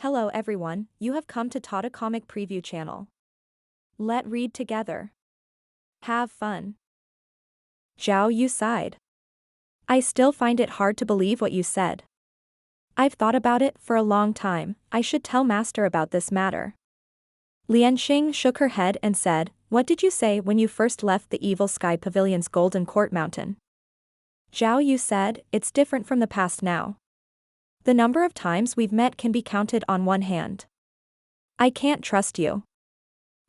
Hello everyone, you have come to Tata Comic Preview channel. Let read together. Have fun. Zhou Yu sighed. I still find it hard to believe what you said. I've thought about it for a long time. I should tell Master about this matter. Lianxing shook her head and said, What did you say when you first left the Evil Sky Pavilion's Golden Court Mountain? Zhou Yu said, It's different from the past now. The number of times we've met can be counted on one hand. I can't trust you.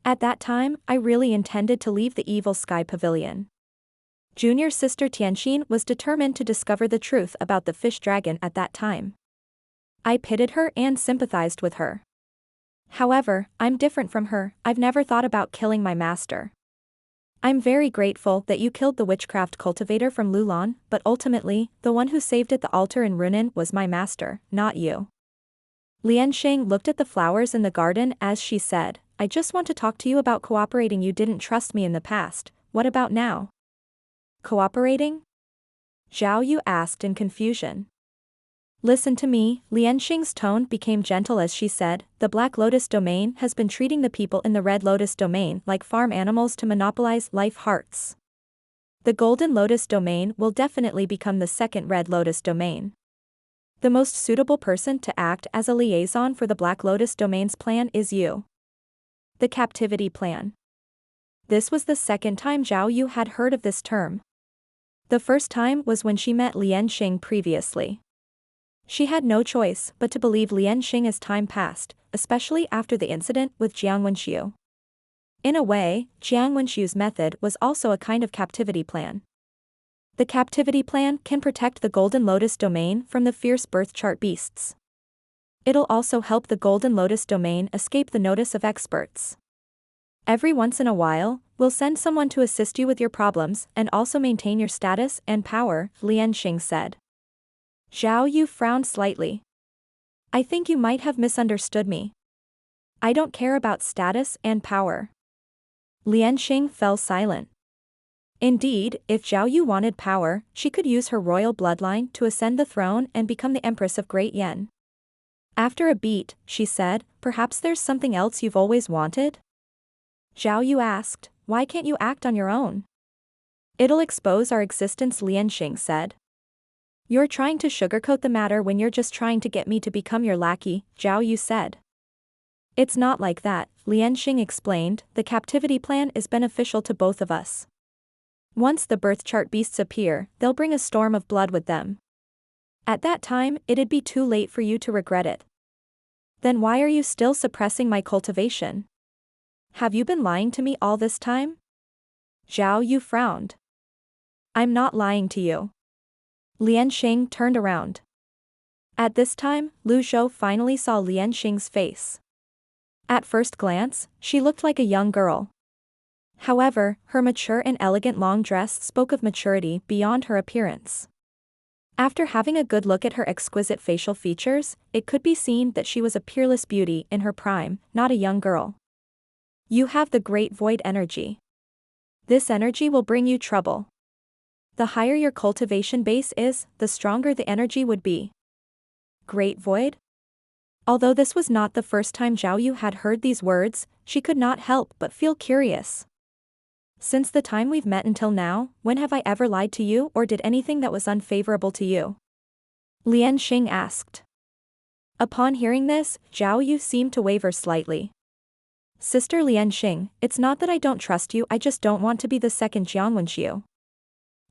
At that time, I really intended to leave the Evil Sky Pavilion. Junior sister Tianxin was determined to discover the truth about the fish dragon at that time. I pitied her and sympathized with her. However, I'm different from her. I've never thought about killing my master. I'm very grateful that you killed the witchcraft cultivator from Lulan, but ultimately, the one who saved at the altar in Runan was my master, not you. Lianxing looked at the flowers in the garden as she said, I just want to talk to you about cooperating. You didn't trust me in the past, what about now? Cooperating? Zhou Yu asked in confusion. Listen to me, Lianxing's tone became gentle as she said, the Black Lotus domain has been treating the people in the Red Lotus domain like farm animals to monopolize life hearts. The Golden Lotus domain will definitely become the second Red Lotus domain. The most suitable person to act as a liaison for the Black Lotus domain's plan is you. The captivity plan. This was the second time Zhou Yu had heard of this term. The first time was when she met Lianxing previously. She had no choice but to believe Lianxing as time passed, especially after the incident with Jiang Wenxiu. In a way, Jiang Wenxiu's method was also a kind of captivity plan. The captivity plan can protect the Golden Lotus domain from the fierce birth chart beasts. It'll also help the Golden Lotus domain escape the notice of experts. Every once in a while, we'll send someone to assist you with your problems and also maintain your status and power, Lianxing said. Zhou Yu frowned slightly. I think you might have misunderstood me. I don't care about status and power. Lianxing fell silent. Indeed, if Zhou Yu wanted power, she could use her royal bloodline to ascend the throne and become the Empress of Great Yan. After a beat, she said, Perhaps there's something else you've always wanted? Zhou Yu asked, Why can't you act on your own? It'll expose our existence, Lianxing said. You're trying to sugarcoat the matter when you're just trying to get me to become your lackey, Zhou Yu said. It's not like that, Lianxing explained, the captivity plan is beneficial to both of us. Once the birth chart beasts appear, they'll bring a storm of blood with them. At that time, it'd be too late for you to regret it. Then why are you still suppressing my cultivation? Have you been lying to me all this time? Zhou Yu frowned. I'm not lying to you. Lianxing turned around. At this time, Lu Zhou finally saw Lianxing's face. At first glance, she looked like a young girl. However, her mature and elegant long dress spoke of maturity beyond her appearance. After having a good look at her exquisite facial features, it could be seen that she was a peerless beauty in her prime, not a young girl. You have the great void energy. This energy will bring you trouble. The higher your cultivation base is, the stronger the energy would be. Great void? Although this was not the first time Zhou Yu had heard these words, she could not help but feel curious. Since the time we've met until now, when have I ever lied to you or did anything that was unfavorable to you? Lianxing asked. Upon hearing this, Zhou Yu seemed to waver slightly. Sister Lianxing, it's not that I don't trust you, I just don't want to be the second Jiang Wenxiu.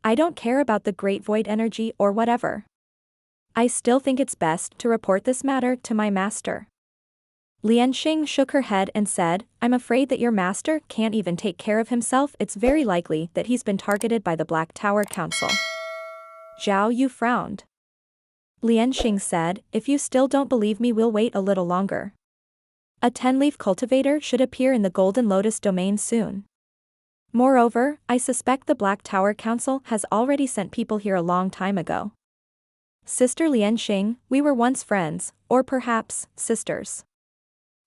I don't care about the great void energy or whatever. I still think it's best to report this matter to my master. Lianxing shook her head and said, I'm afraid that your master can't even take care of himself. It's very likely that he's been targeted by the Black Tower Council. Zhou Yu frowned. Lianxing said, If you still don't believe me, we'll wait a little longer. A 10-leaf cultivator should appear in the Golden Lotus domain soon. Moreover, I suspect the Black Tower Council has already sent people here a long time ago. Sister Lianxing, we were once friends, or perhaps, sisters.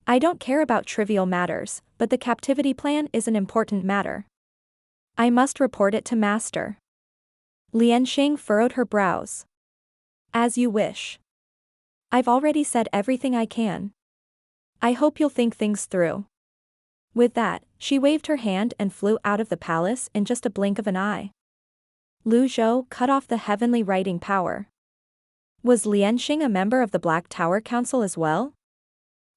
I don't care about trivial matters, but the captivity plan is an important matter. I must report it to Master. Lianxing furrowed her brows. As you wish. I've already said everything I can. I hope you'll think things through. With that, she waved her hand and flew out of the palace in just a blink of an eye. Zhou cut off the heavenly writing power. Was Lianxing a member of the Black Tower Council as well?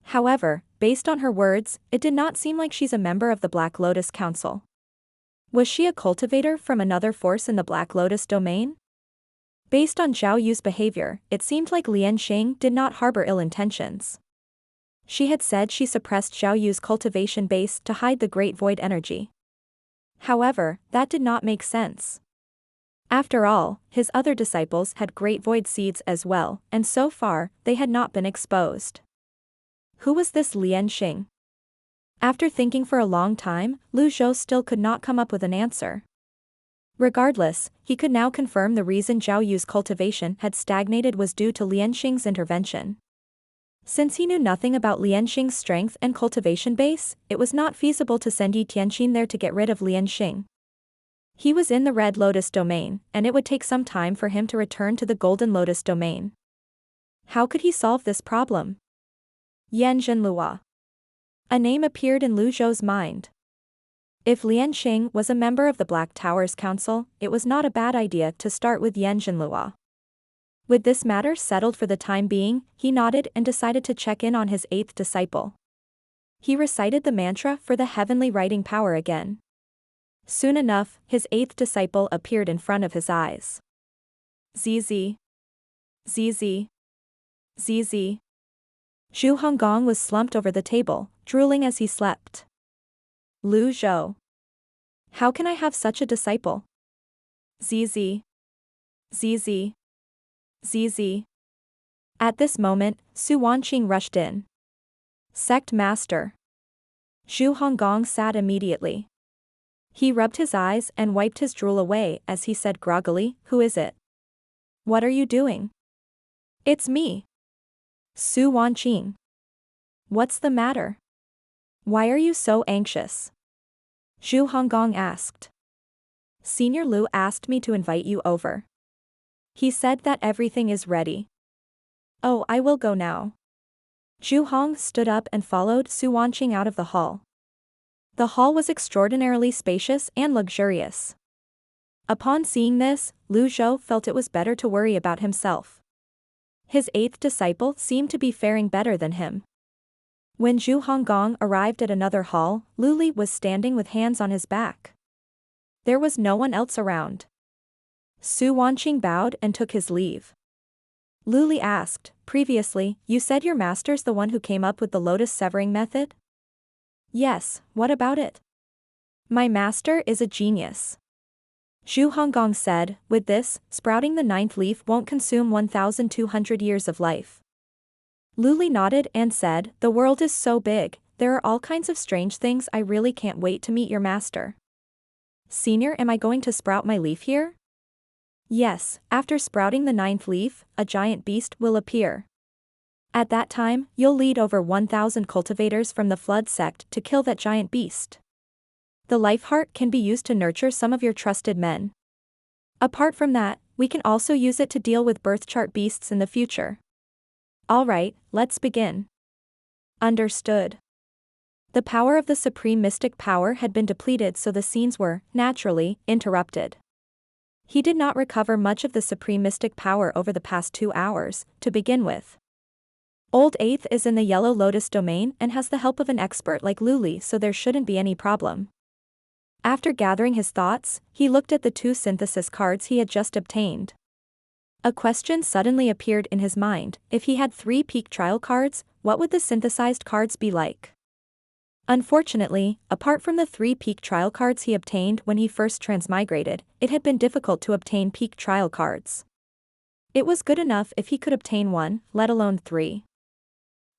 However, based on her words, it did not seem like she's a member of the Black Lotus Council. Was she a cultivator from another force in the Black Lotus domain? Based on Zhao Yu's behavior, it seemed like Lianxing did not harbor ill intentions. She had said she suppressed Zhao Yu's cultivation base to hide the Great Void energy. However, that did not make sense. After all, his other disciples had Great Void seeds as well, and so far, they had not been exposed. Who was this Lianxing? After thinking for a long time, Zhou still could not come up with an answer. Regardless, he could now confirm the reason Zhao Yu's cultivation had stagnated was due to Lianxing's intervention. Since he knew nothing about Lianxing's strength and cultivation base, it was not feasible to send Yi Tianqin there to get rid of Lianxing. He was in the Red Lotus domain, and it would take some time for him to return to the Golden Lotus domain. How could he solve this problem? Yanzhenlua. A name appeared in Zhou's mind. If Lianxing was a member of the Black Tower's Council, it was not a bad idea to start with Yanzhenlua. With this matter settled for the time being, he nodded and decided to check in on his 8th disciple. He recited the mantra for the heavenly writing power again. Soon enough, his 8th disciple appeared in front of his eyes. ZZ. ZZ. ZZ. Zhu Honggong was slumped over the table, drooling as he slept. Zhou. How can I have such a disciple? ZZ. ZZ. ZZ. At this moment, Su Wanqing rushed in. Sect Master. Zhu Honggong sat immediately. He rubbed his eyes and wiped his drool away as he said groggily, "Who is it? What are you doing?" "It's me. Su Wanqing. What's the matter? Why are you so anxious?" Zhu Honggong asked. "Senior Lu asked me to invite you over. He said that everything is ready." "Oh, I will go now." Zhu Hong stood up and followed Su Wanqing out of the hall. The hall was extraordinarily spacious and luxurious. Upon seeing this, Zhou felt it was better to worry about himself. His 8th disciple seemed to be faring better than him. When Zhu Honggong arrived at another hall, Li was standing with hands on his back. There was no one else around. Su Wanqing bowed and took his leave. Li asked, "Previously, you said your master's the one who came up with the lotus severing method?" "Yes, what about it?" "My master is a genius." Zhu Honggong said, "With this, sprouting the 9th leaf won't consume 1,200 years of life." Li nodded and said, "The world is so big, there are all kinds of strange things. I really can't wait to meet your master." "Senior, am I going to sprout my leaf here?" "Yes, after sprouting the 9th leaf, a giant beast will appear. At that time, you'll lead over 1,000 cultivators from the Flood sect to kill that giant beast. The life heart can be used to nurture some of your trusted men. Apart from that, we can also use it to deal with birth chart beasts in the future." "Alright, let's begin." Understood. The power of the supreme mystic power had been depleted, so the scenes were, naturally, interrupted. He did not recover much of the supreme mystic power over the past 2 hours, to begin with. Old 8th is in the Yellow Lotus domain and has the help of an expert like Li, so there shouldn't be any problem. After gathering his thoughts, he looked at the 2 synthesis cards he had just obtained. A question suddenly appeared in his mind: if he had 3 peak trial cards, what would the synthesized cards be like? Unfortunately, apart from the 3 peak trial cards he obtained when he first transmigrated, it had been difficult to obtain peak trial cards. It was good enough if he could obtain 1, let alone 3.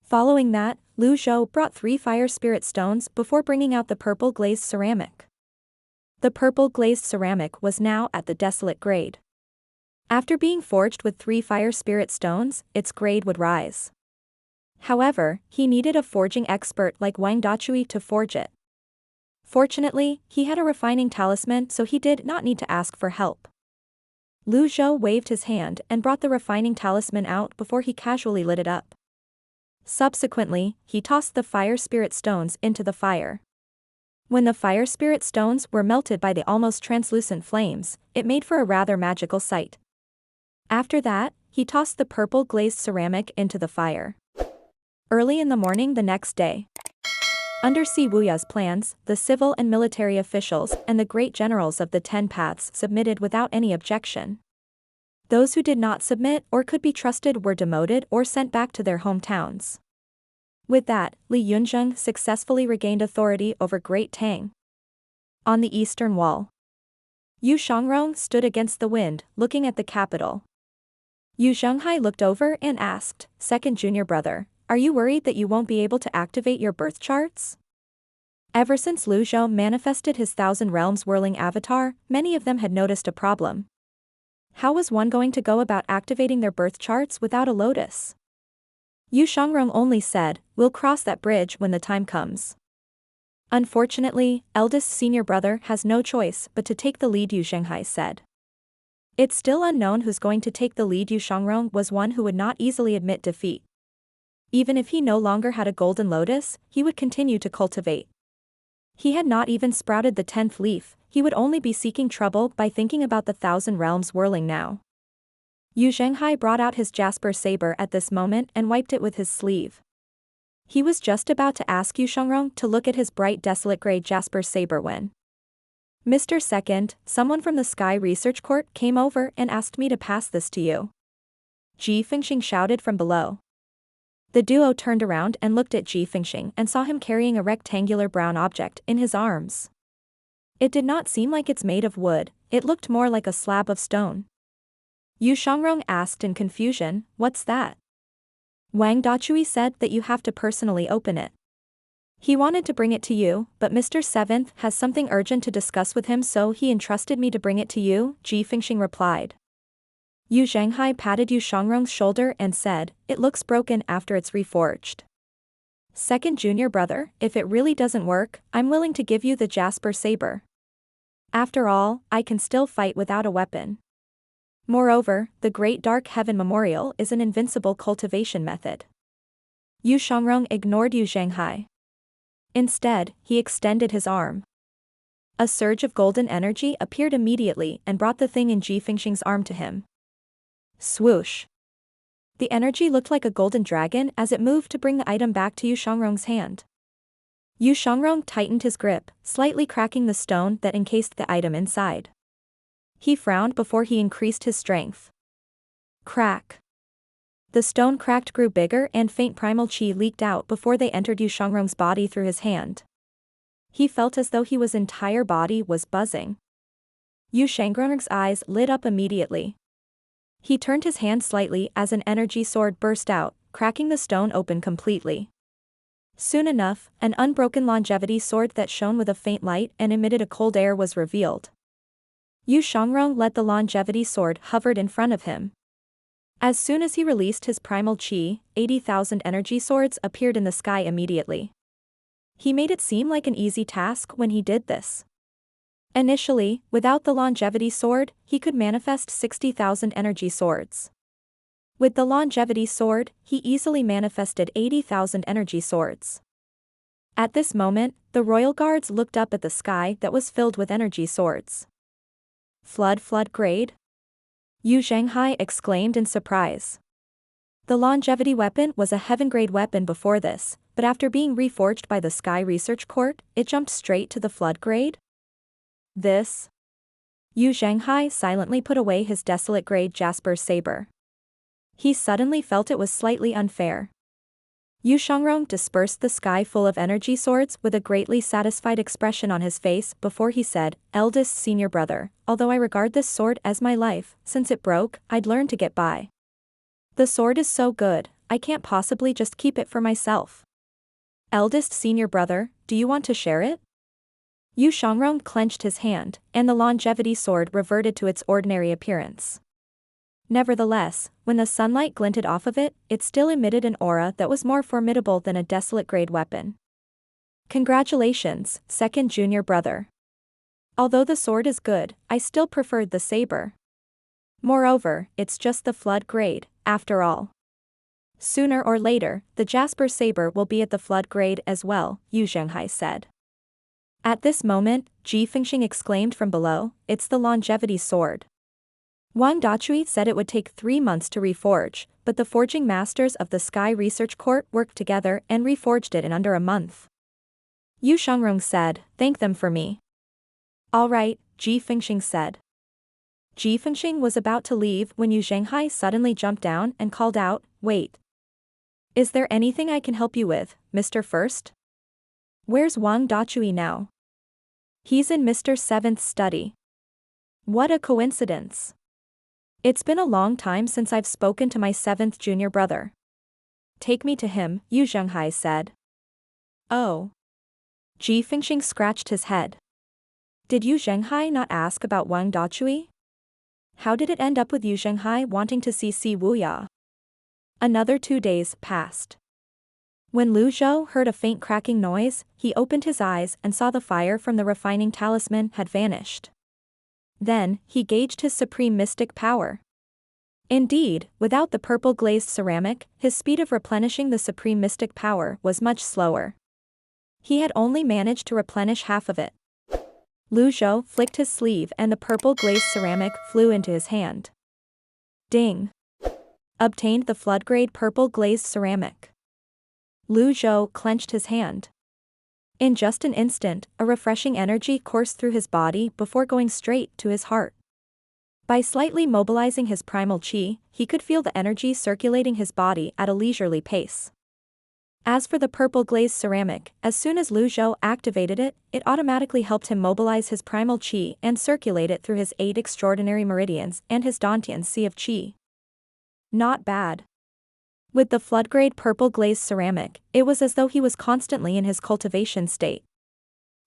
Following that, Zhou brought 3 fire spirit stones before bringing out the purple glazed ceramic. The purple glazed ceramic was now at the desolate grade. After being forged with 3 fire spirit stones, its grade would rise. However, he needed a forging expert like Wang Dachui to forge it. Fortunately, he had a refining talisman, so he did not need to ask for help. Zhou waved his hand and brought the refining talisman out before he casually lit it up. Subsequently, he tossed the fire spirit stones into the fire. When the fire spirit stones were melted by the almost translucent flames, it made for a rather magical sight. After that, he tossed the purple glazed ceramic into the fire. Early in the morning the next day, undersea Wuya's plans, the civil and military officials and the great generals of the 10 paths submitted without any objection. Those who did not submit or could be trusted were demoted or sent back to their hometowns. With that, Li Yunzheng successfully regained authority over Great Tang. On the eastern wall, Yu Shangrong stood against the wind, looking at the capital. Yu Zhenghai looked over and asked, "Second junior brother, are you worried that you won't be able to activate your birth charts?" Ever since Lu Zhou manifested his Thousand Realms whirling avatar, many of them had noticed a problem. How was one going to go about activating their birth charts without a lotus? Yu Shangrong only said, "We'll cross that bridge when the time comes." Unfortunately, eldest senior brother has no choice but to take the lead, Yu Zhenghai said. It's still unknown who's going to take the lead. Yu Shangrong was one who would not easily admit defeat. Even if he no longer had a golden lotus, he would continue to cultivate. He had not even sprouted the 10th leaf, he would only be seeking trouble by thinking about the Thousand Realms whirling now. Yu Zhenghai brought out his jasper saber at this moment and wiped it with his sleeve. He was just about to ask Yu Shangrong to look at his bright desolate grey jasper saber when Mr. Second, someone from the Sky Research Court came over and asked me to pass this to you. Ji Fengxing shouted from below. The duo turned around and looked at Ji Fengxing and saw him carrying a rectangular brown object in his arms. It did not seem like it's made of wood, it looked more like a slab of stone. Yu Shangrong asked in confusion, "What's that?" Wang Dachui said that you have to personally open it. He wanted to bring it to you, but Mr. Seventh has something urgent to discuss with him, so he entrusted me to bring it to you, Ji Fengxing replied. Yu Zhenghai patted Yu Shangrong's shoulder and said, "It looks broken after it's reforged. Second junior brother, if it really doesn't work, I'm willing to give you the jasper saber. After all, I can still fight without a weapon. Moreover, the Great Dark Heaven Memorial is an invincible cultivation method." Yu Shangrong ignored Yu Zhenghai. Instead, he extended his arm. A surge of golden energy appeared immediately and brought the thing in Ji Fengxing's arm to him. Swoosh! The energy looked like a golden dragon as it moved to bring the item back to Yu Shangrong's hand. Yu Shangrong tightened his grip, slightly cracking the stone that encased the item inside. He frowned before he increased his strength. Crack! The stone cracked, grew bigger, and faint primal chi leaked out before they entered Yu Shangrong's body through his hand. He felt as though his entire body was buzzing. Yu Shangrong's eyes lit up immediately. He turned his hand slightly as an energy sword burst out, cracking the stone open completely. Soon enough, an unbroken longevity sword that shone with a faint light and emitted a cold air was revealed. Yu Shangrong let the longevity sword hovered in front of him. As soon as he released his primal chi, 80,000 energy swords appeared in the sky immediately. He made it seem like an easy task when he did this. Initially, without the longevity sword, he could manifest 60,000 energy swords. With the longevity sword, he easily manifested 80,000 energy swords. At this moment, the royal guards looked up at the sky that was filled with energy swords. Flood grade? Yu Zhenghai exclaimed in surprise. The longevity weapon was a heaven-grade weapon before this, but after being reforged by the Sky Research Court, it jumped straight to the flood grade? This? Yu Zhenghai silently put away his desolate grade jasper saber. He suddenly felt it was slightly unfair. Yu Shangrong dispersed the sky full of energy swords with a greatly satisfied expression on his face before he said, "Eldest senior brother, although I regard this sword as my life, since it broke, I'd learn to get by. The sword is so good, I can't possibly just keep it for myself. Eldest senior brother, do you want to share it?" Yu Shangrong clenched his hand, and the longevity sword reverted to its ordinary appearance. Nevertheless, when the sunlight glinted off of it, it still emitted an aura that was more formidable than a desolate grade weapon. Congratulations, second junior brother. Although the sword is good, I still preferred the saber. Moreover, it's just the flood grade, after all. Sooner or later, the Jasper Saber will be at the flood grade as well, Zhenghai said. At this moment, Ji Fengxing exclaimed from below, it's the longevity sword. Wang Dachui said it would take 3 months to reforge, but the forging masters of the Sky Research Court worked together and reforged it in under a month. Yu Shangrong said, thank them for me. All right, Ji Fengxing said. Ji Fengxing was about to leave when Yu Zhenghai suddenly jumped down and called out, wait. Is there anything I can help you with, Mr. First? Where's Wang Dachui now? He's in Mr. Seventh's study. What a coincidence. It's been a long time since I've spoken to my 7th junior brother. Take me to him, Yu Zhenghai said. Oh. Ji Fengxing scratched his head. Did Yu Zhenghai not ask about Wang Dachui? How did it end up with Yu Zhenghai wanting to see Wuya? Another 2 days passed. When Lu Zhou heard a faint cracking noise, he opened his eyes and saw the fire from the refining talisman had vanished. Then, he gauged his supreme mystic power. Indeed, without the purple glazed ceramic, his speed of replenishing the supreme mystic power was much slower. He had only managed to replenish half of it. Lu Zhou flicked his sleeve and the purple glazed ceramic flew into his hand. Ding! Obtained the flood-grade purple glazed ceramic. Lu Zhou clenched his hand. In just an instant, a refreshing energy coursed through his body before going straight to his heart. By slightly mobilizing his primal chi, he could feel the energy circulating his body at a leisurely pace. As for the purple glazed ceramic, as soon as Lu Zhou activated it, it automatically helped him mobilize his primal chi and circulate it through his 8 extraordinary meridians and his Dantian sea of chi. Not bad. With the flood-grade purple glazed ceramic, it was as though he was constantly in his cultivation state.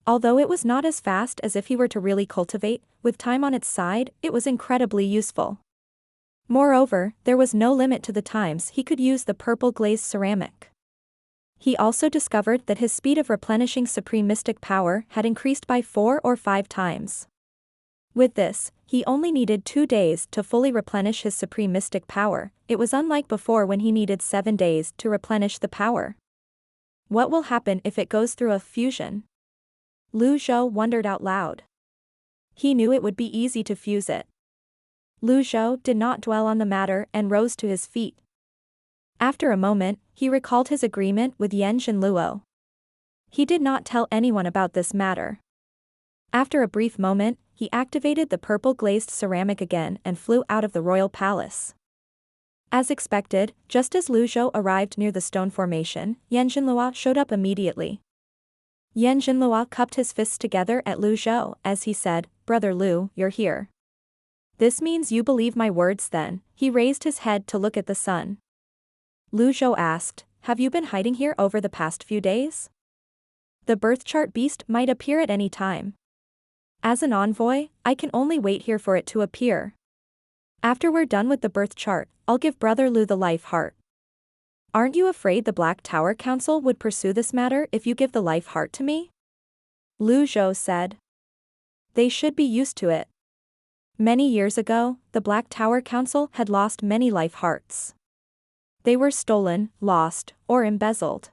Although it was not as fast as if he were to really cultivate, with time on its side, it was incredibly useful. Moreover, there was no limit to the times he could use the purple glazed ceramic. He also discovered that his speed of replenishing supreme mystic power had increased by 4 or 5 times. With this, he only needed 2 days to fully replenish his supreme mystic power. It was unlike before when he needed 7 days to replenish the power. What will happen if it goes through a fusion? Lu Zhou wondered out loud. He knew it would be easy to fuse it. Lu Zhou did not dwell on the matter and rose to his feet. After a moment, he recalled his agreement with Yan Zhenluo. He did not tell anyone about this matter. After a brief moment, he activated the purple glazed ceramic again and flew out of the royal palace. As expected, just as Lu Zhou arrived near the stone formation, Yan Zhenluo showed up immediately. Yan Zhenluo cupped his fists together at Lu Zhou as he said, "Brother Lu, you're here. This means you believe my words then." He raised his head to look at the sun. Lu Zhou asked, "Have you been hiding here over the past few days? The birth chart beast might appear at any time. As an envoy, I can only wait here for it to appear. After we're done with the birth chart, I'll give Brother Lu the life heart. Aren't you afraid the Black Tower Council would pursue this matter if you give the life heart to me?" Lu Zhou said. They should be used to it. Many years ago, the Black Tower Council had lost many life hearts. They were stolen, lost, or embezzled.